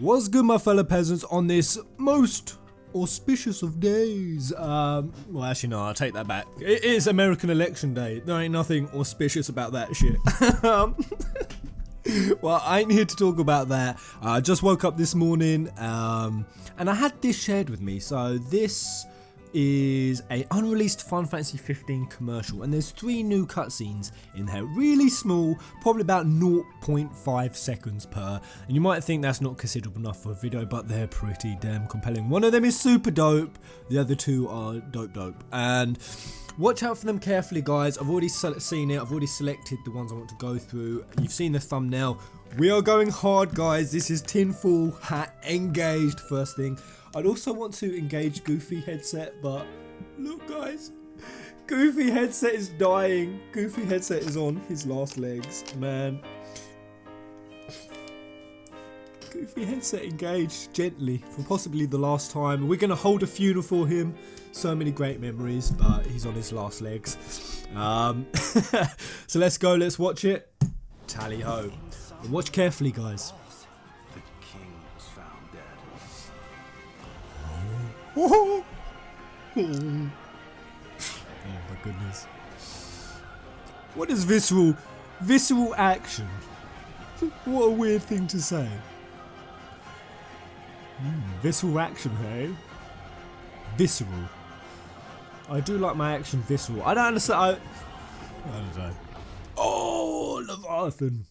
What's good, my fellow peasants, on this most auspicious of days? Well, actually, no, I'll take that back. It is American election day. There ain't nothing auspicious about that shit. Well, I ain't here to talk about that. I just woke up this morning, and I had this shared with me. So this is a unreleased Final Fantasy 15 commercial, and there's 3 new cutscenes in there, really small, probably about 0.5 seconds per, and you might think that's not considerable enough for a video, but they're pretty damn compelling. One of them is super dope, the other 2 are dope, and watch out for them carefully, guys. I've already seen it, I've already selected the ones I want to go through. You've seen the thumbnail. We are going hard, guys. This is tinfoil hat engaged first thing. I'd also want to engage Goofy headset, but look, guys, Goofy headset is dying. Goofy headset is on his last legs, man. Goofy headset engaged gently for possibly the last time. We're gonna hold a funeral for him. So many great memories, but he's on his last legs. So let's go. Let's watch it. Tally ho! And watch carefully, guys. Oh my goodness. What is visceral action? What a weird thing to say. Visceral action, hey? Visceral. I do like my action visceral. I don't understand. I don't know. Oh, Leviathan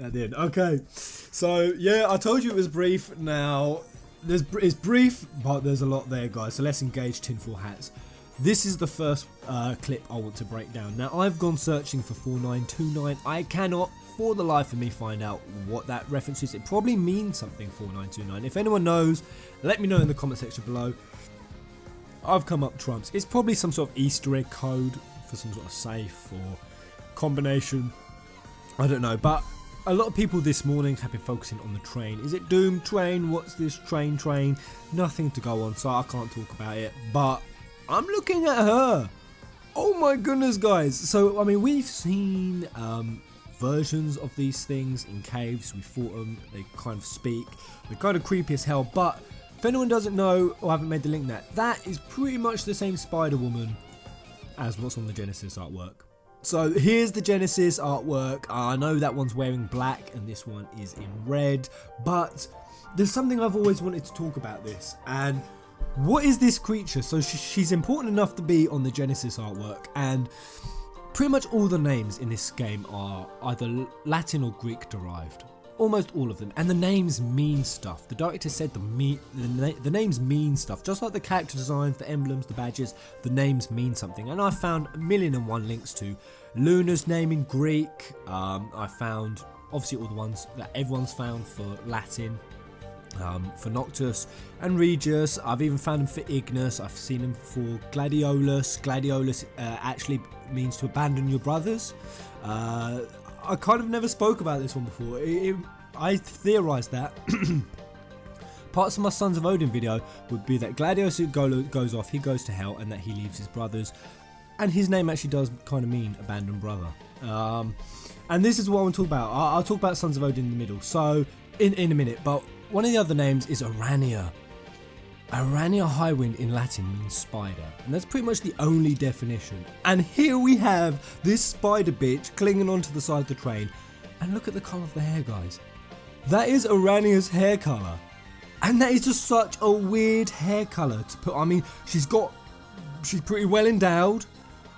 at the end. Okay. So, yeah, I told you it was brief. Now, it's brief, but there's a lot there, guys. So let's engage tinfoil hats. This is the first clip I want to break down. Now, I've gone searching for 4929. I cannot, for the life of me, find out what that reference is. It probably means something, 4929. If anyone knows, let me know in the comment section below. I've come up trumps. It's probably some sort of Easter egg code for some sort of safe or combination. I don't know, but a lot of people this morning have been focusing on the train. Is it Doom train? What's this train? Nothing to go on, so I can't talk about it. But I'm looking at her. Oh my goodness, guys. So, I mean, we've seen versions of these things in caves. We fought them. They kind of speak. They're kind of creepy as hell. But if anyone doesn't know or haven't made the link, that is pretty much the same Spider-Woman as what's on the Genesis artwork. So here's the Genesis artwork. I know that one's wearing black and this one is in red, but there's something I've always wanted to talk about this. And what is this creature? So she's important enough to be on the Genesis artwork, and pretty much all the names in this game are either Latin or Greek derived. Almost all of them, and the names mean stuff. The director said the names mean stuff, just like the character designs, the emblems, the badges. The names mean something, and I found 1,000,001 links to Luna's name in Greek. I found obviously all the ones that everyone's found for Latin, for Noctis and Regis. I've even found them for Ignis. I've seen them for Gladiolus. Gladiolus actually means to abandon your brothers. I kind of never spoke about this one before. I theorised that parts of my Sons of Odin video would be that Gladiolus goes off, he goes to hell, and that he leaves his brothers. And his name actually does kind of mean abandoned brother. And this is what I want to talk about. I'll talk about Sons of Odin in the middle, so in a minute. But one of the other names is Aranea. Aranea Highwind in Latin means spider, and that's pretty much the only definition. And here we have this spider bitch clinging onto the side of the train, and look at the colour of the hair, guys. That is Aranea's hair colour, and that is just such a weird hair colour to put. I mean, she's pretty well endowed.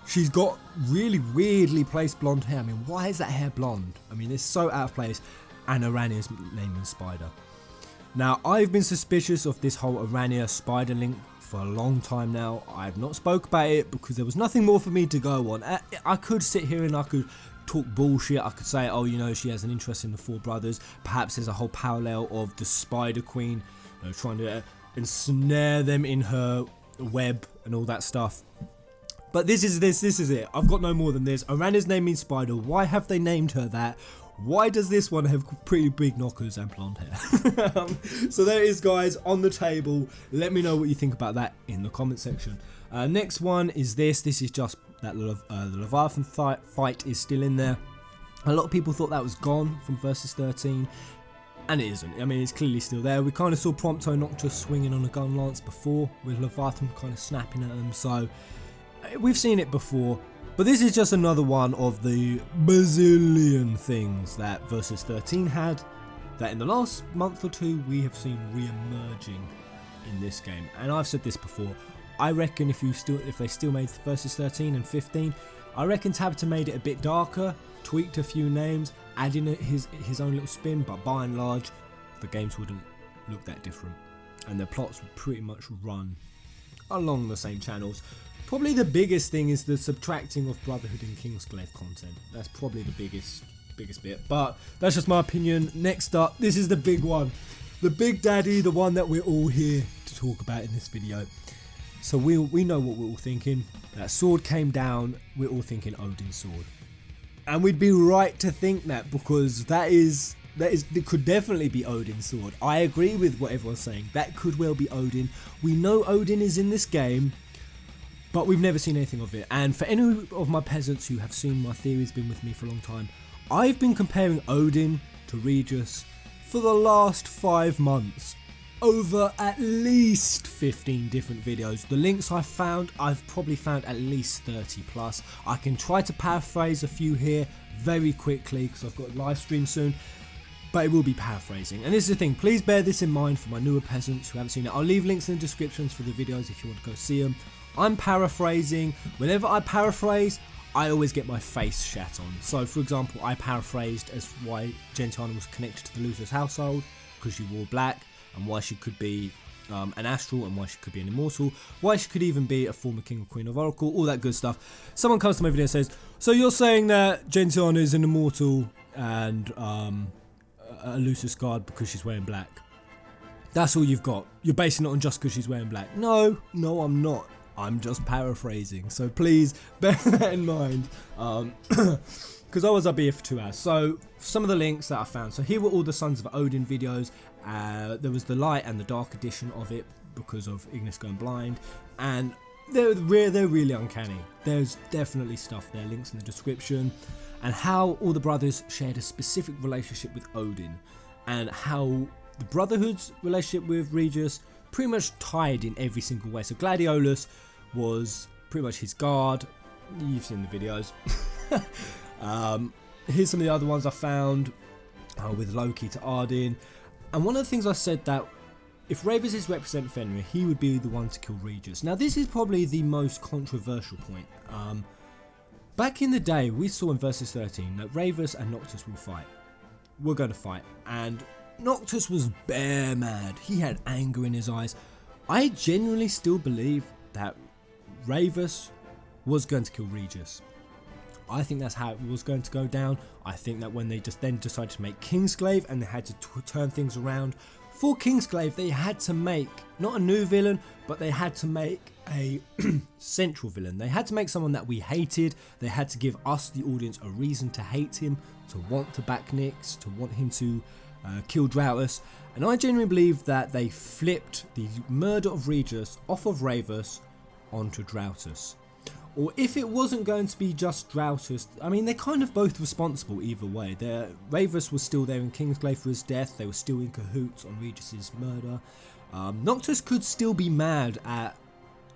She's got really weirdly placed blonde hair. I mean, why is that hair blonde? I mean, it's so out of place. And Aranea's name is spider. Now, I've been suspicious of this whole Aranea spider link for a long time now. I've not spoke about it because there was nothing more for me to go on. I could sit here and I could talk bullshit. I could say, oh, you know, she has an interest in the 4 brothers. Perhaps there's a whole parallel of the Spider Queen, you know, trying to ensnare them in her web and all that stuff. But this is it. I've got no more than this. Aranea's name means spider. Why have they named her that? Why does this one have pretty big knockers and blonde hair? So there it is, guys, on the table. Let me know what you think about that in the comment section. Next one is this. This is just that the Leviathan fight is still in there. A lot of people thought that was gone from Versus 13. And it isn't. I mean, it's clearly still there. We kind of saw Prompto Noctis swinging on a gun lance before, with Leviathan kind of snapping at them. So we've seen it before. But this is just another one of the bazillion things that Versus 13 had, that in the last month or two we have seen re-emerging in this game. And I've said this before. I reckon if they still made Versus 13 and 15, I reckon Tabata made it a bit darker, tweaked a few names, adding his own little spin, but by and large, the games wouldn't look that different, and the plots would pretty much run along the same channels. Probably the biggest thing is the subtracting of Brotherhood and Kingsglaive content. That's probably the biggest bit, but that's just my opinion. Next up, this is the big one, the big daddy, the one that we're all here to talk about in this video. So we know what we're all thinking. That sword came down, we're all thinking Odin's sword. And we'd be right to think that, because it could definitely be Odin's sword. I agree with what everyone's saying. That could well be Odin. We know Odin is in this game, but we've never seen anything of it. And for any of my peasants who have seen my theories, been with me for a long time, I've been comparing Odin to Regis for the last 5 months. Over at least 15 different videos. The links I've probably found at least 30 plus. I can try to paraphrase a few here very quickly because I've got a live stream soon, but it will be paraphrasing. And this is the thing, please bear this in mind for my newer peasants who haven't seen it. I'll leave links in the descriptions for the videos if you want to go see them. I'm paraphrasing. Whenever I paraphrase, I always get my face shat on. So for example, I paraphrased as why Gentiana was connected to the loser's household, because she wore black, and why she could be an astral, and why she could be an immortal, why she could even be a former king or queen of Oracle, all that good stuff. Someone comes to my video and says, so you're saying that Gentiana is an immortal and a Lucis guard because she's wearing black? That's all you've got? You're basing it on just because she's wearing black? No, I'm not. I'm just paraphrasing. So please bear that in mind. Because otherwise I'll be here for 2 hours. So some of the links that I found. So here were all the Sons of Odin videos. There was the light and the dark edition of it because of Ignis going blind, and they're really uncanny. There's definitely stuff there, links in the description, and how all the brothers shared a specific relationship with Odin, and how the Brotherhood's relationship with Regis pretty much tied in every single way. So Gladiolus was pretty much his guard. You've seen the videos. Here's some of the other ones I found with Loki to Odin. And one of the things I said, that if Ravers is represent Fenrir, he would be the one to kill Regis. Now this is probably the most controversial point. Back in the day, we saw in Versus 13 that Ravers and Noctis will fight. We're going to fight. And Noctis was bare mad. He had anger in his eyes. I genuinely still believe that Ravers was going to kill Regis. I think that's how it was going to go down. I think that when they just then decided to make Kingsglaive and they had to turn things around, for Kingsglaive they had to make not a new villain, but they had to make a central villain. They had to make someone that we hated. They had to give us, the audience, a reason to hate him, to want to back Nyx, to want him to kill Drautus. And I genuinely believe that they flipped the murder of Regis off of Ravers onto Drautus. Or if it wasn't going to be just Drautus, I mean, they're kind of both responsible either way. Ravers was still there in Kingsglaive for his death. They were still in cahoots on Regis's murder. Noctis could still be mad at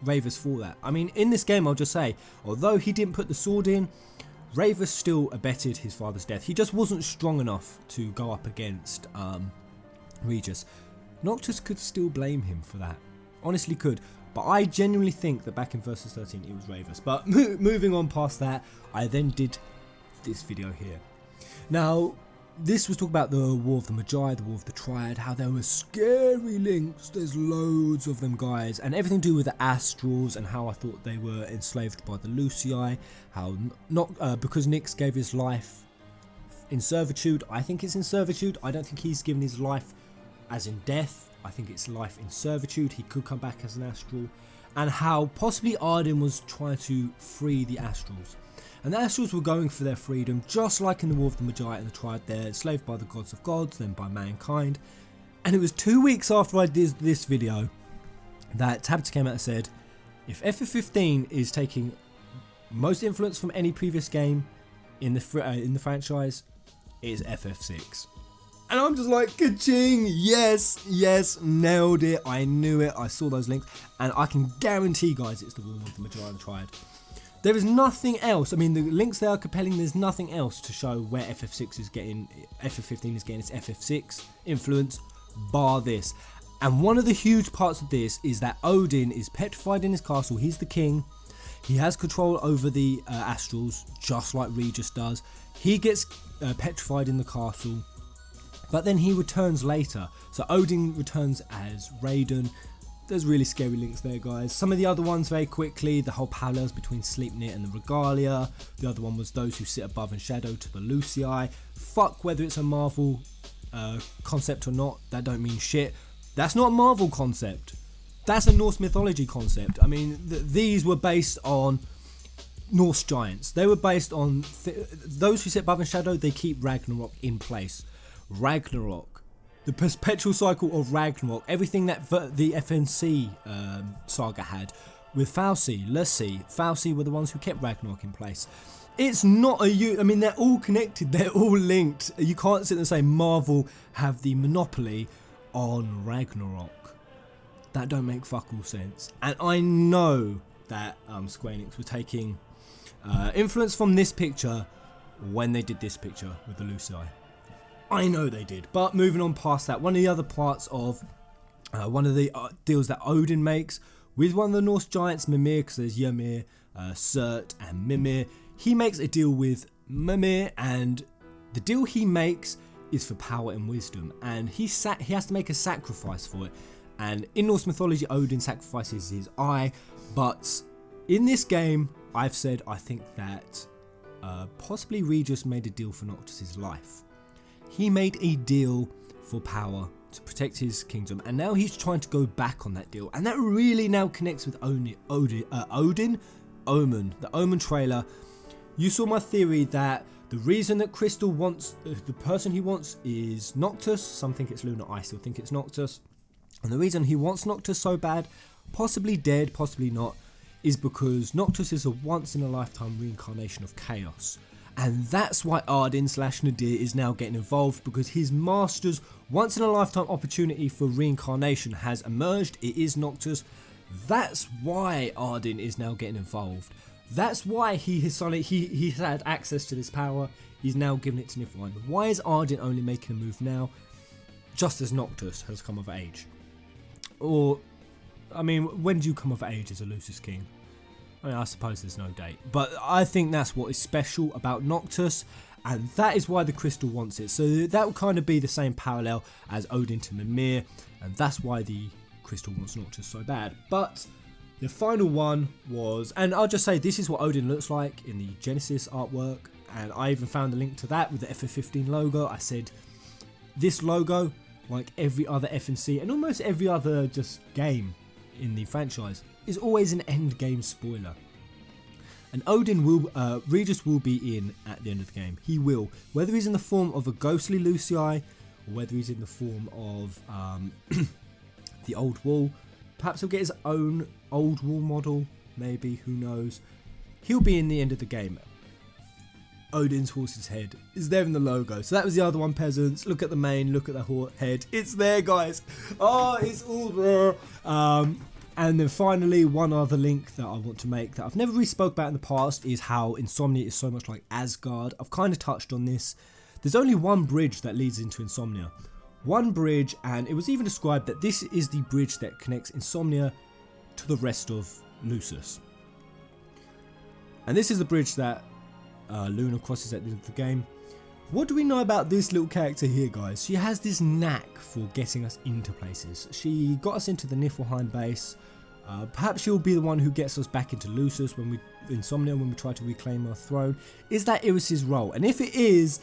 Ravers for that. I mean, in this game, I'll just say, although he didn't put the sword in, Ravers still abetted his father's death. He just wasn't strong enough to go up against Regis. Noctis could still blame him for that. Honestly could. But I genuinely think that back in Versus 13 it was Ravers. But moving on past that, I then did this video here. Now, this was talking about the War of the Magi, the War of the Triad, how there were scary links. There's loads of them, guys, and everything to do with the Astrals and how I thought they were enslaved by the Lucii. How because Nyx gave his life in servitude. I think it's in servitude. I don't think he's given his life as in death. I think it's life in servitude. He could come back as an Astral. And how possibly Odin was trying to free the Astrals. And the Astrals were going for their freedom, just like in the War of the Magi and the Triad. They're enslaved by the gods of gods, then by mankind. And it was 2 weeks after I did this video that Tabata came out and said, if ff15 is taking most influence from any previous game in the franchise, it is ff6. And I'm just like, ka-ching, yes, nailed it. I knew it. I saw those links. And I can guarantee, guys, it's the one with the Majorana Triad. There is nothing else. I mean, the links there are compelling. There's nothing else to show where FF6 is getting, FF15 is getting its FF6 influence, bar this. And one of the huge parts of this is that Odin is petrified in his castle. He's the king. He has control over the astrals, just like Regis does. He gets petrified in the castle, but then he returns later. So Odin returns as Raiden. There's really scary links there, guys. Some of the other ones very quickly, the whole parallels between Sleipnir and the Regalia. The other one was those who sit above in shadow to the Lucii. Fuck whether it's a Marvel concept or not, that don't mean shit. That's not a Marvel concept. That's a Norse mythology concept. I mean, these were based on Norse giants. They were based on those who sit above in shadow. They keep Ragnarok in place. Ragnarok, the perpetual cycle of Ragnarok, everything that the FNC saga had with Fauci were the ones who kept Ragnarok in place. It's not I mean, they're all connected, they're all linked. You can't sit and say Marvel have the monopoly on Ragnarok. That don't make fuck all sense. And I know that Square Enix were taking influence from this picture when they did this picture with the Lucii. I know they did. But moving on past that, one of the other parts of one of the deals that Odin makes with one of the Norse giants, Mimir, because there's Ymir, Surt and Mimir. He makes a deal with Mimir, and the deal he makes is for power and wisdom, and he has to make a sacrifice for it. And in Norse mythology, Odin sacrifices his eye, but in this game, I've said I think that possibly Regis made a deal for Noctis' life. He made a deal for power to protect his kingdom, and now he's trying to go back on that deal, and that really now connects with Odin, Omen, the Omen trailer. You saw my theory that the reason that Crystal wants, the person he wants is Noctis. Some think it's Luna, I still think it's Noctis. And the reason he wants Noctis so bad, possibly dead, possibly not, is because Noctis is a once in a lifetime reincarnation of Chaos. And that's why Arden/Nadir is now getting involved, because his master's once in a lifetime opportunity for reincarnation has emerged. It is Noctis. That's why Arden is now getting involved. That's why he's had access to this power. He's now giving it to Niflheim. Why is Arden only making a move now? Just as Noctis has come of age. Or, I mean, when do you come of age as a Lucis King? I mean, I suppose there's no date. But I think that's what is special about Noctis. And that is why the Crystal wants it. So that will kind of be the same parallel as Odin to Mimir. And that's why the Crystal wants Noctis so bad. But the final one was, and I'll just say this is what Odin looks like in the Genesis artwork, and I even found a link to that with the FF15 logo. I said this logo, like every other FNC and almost every other just game in the franchise, is always an end game spoiler. And Odin will, Regis will be in at the end of the game. He will, whether he's in the form of a ghostly Lucii, or whether he's in the form of the Old Wall. Perhaps he'll get his own Old Wall model, maybe, who knows. He'll be in the end of the game. Odin's horse's head is there in the logo. So that was the other one, Peasants. Look at the mane, look at the head. It's there, guys. Oh, it's all there. And then finally, one other link that I want to make that I've never really spoke about in the past is how Insomnia is so much like Asgard. I've kind of touched on this. There's only one bridge that leads into Insomnia. One bridge, and it was even described that this is the bridge that connects Insomnia to the rest of Lucis. And this is the bridge that Luna crosses at the end of the game. What do we know about this little character here, guys? She has this knack for getting us into places. She got us into the Niflheim base. Perhaps she'll be the one who gets us back into Lucis when Insomnia, when we try to reclaim our throne. Is that Iris's role? And if it is,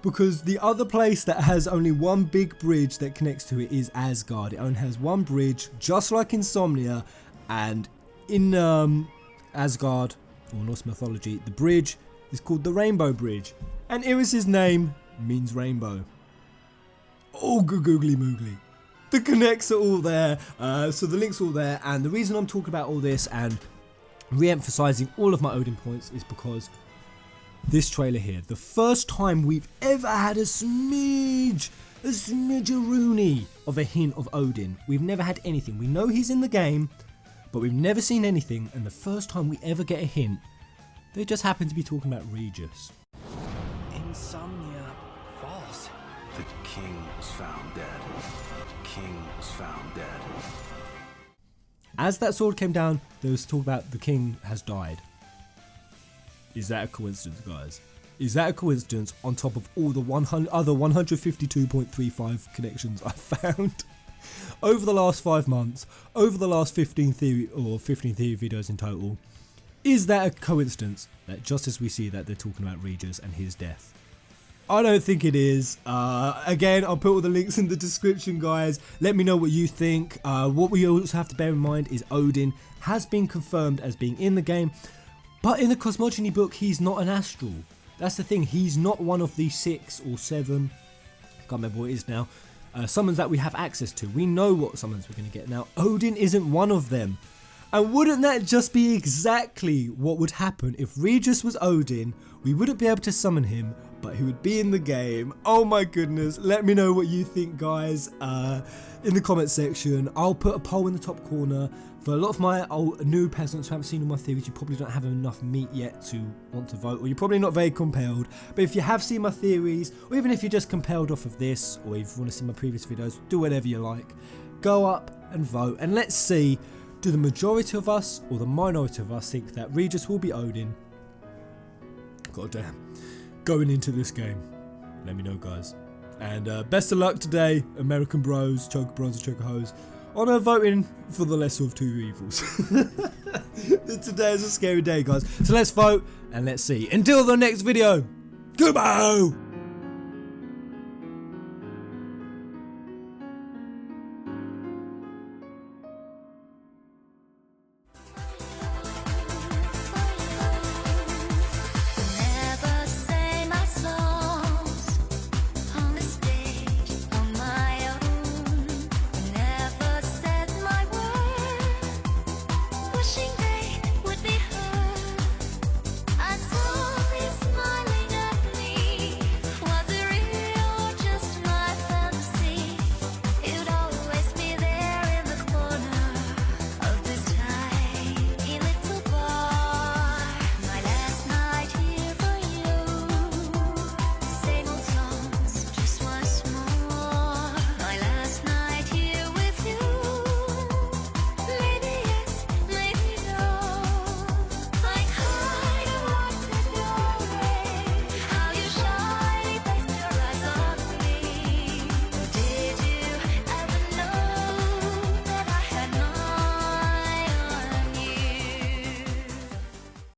because the other place that has only one big bridge that connects to it is Asgard. It only has one bridge, just like Insomnia. And in Asgard, or Norse mythology, the bridge is called the Rainbow Bridge. And Iris's name means rainbow. Oh, googly moogly. The connects are all there. So the links are all there. And the reason I'm talking about all this and re-emphasizing all of my Odin points is because this trailer here, the first time we've ever had a smidge a smidgeroony of a hint of Odin. We've never had anything. We know he's in the game, but we've never seen anything, and the first time we ever get a hint, they just happen to be talking about Regis. Insomnia false. The king was found dead. The king was found dead. As that sword came down, there was talk about the king has died. Is that a coincidence, guys? Is that a coincidence on top of all the other 152.35 connections I found over the last 5 months, over the last 15 theory videos in total? Is that a coincidence that just as we see that they're talking about Regis and his death? I don't think it is. Again, I'll put all the links in the description, guys. Let me know what you think. What we also have to bear in mind is Odin has been confirmed as being in the game, but in the cosmogony book, he's not an astral. That's the thing. He's not one of the 6 or 7, I can't remember what it is now, summons that we have access to. We know what summons we're going to get now. Odin isn't one of them. And wouldn't that just be exactly what would happen if Regis was Odin? We wouldn't be able to summon him, but he would be in the game. Oh my goodness. Let me know what you think, guys, in the comment section. I'll put a poll in the top corner. For a lot of my new peasants who haven't seen all my theories, you probably don't have enough meat yet to want to vote, or you're probably not very compelled. But if you have seen my theories, or even if you're just compelled off of this, or if you want to see my previous videos, do whatever you like. Go up and vote, and let's see, do the majority of us or the minority of us think that Regis will be Odin? God damn. Going into this game. Let me know, guys. And best of luck today, American bros, choker bros and choker hoes, on voting for the lesser of 2 evils. Today is a scary day, guys. So let's vote and let's see. Until the next video, goodbye!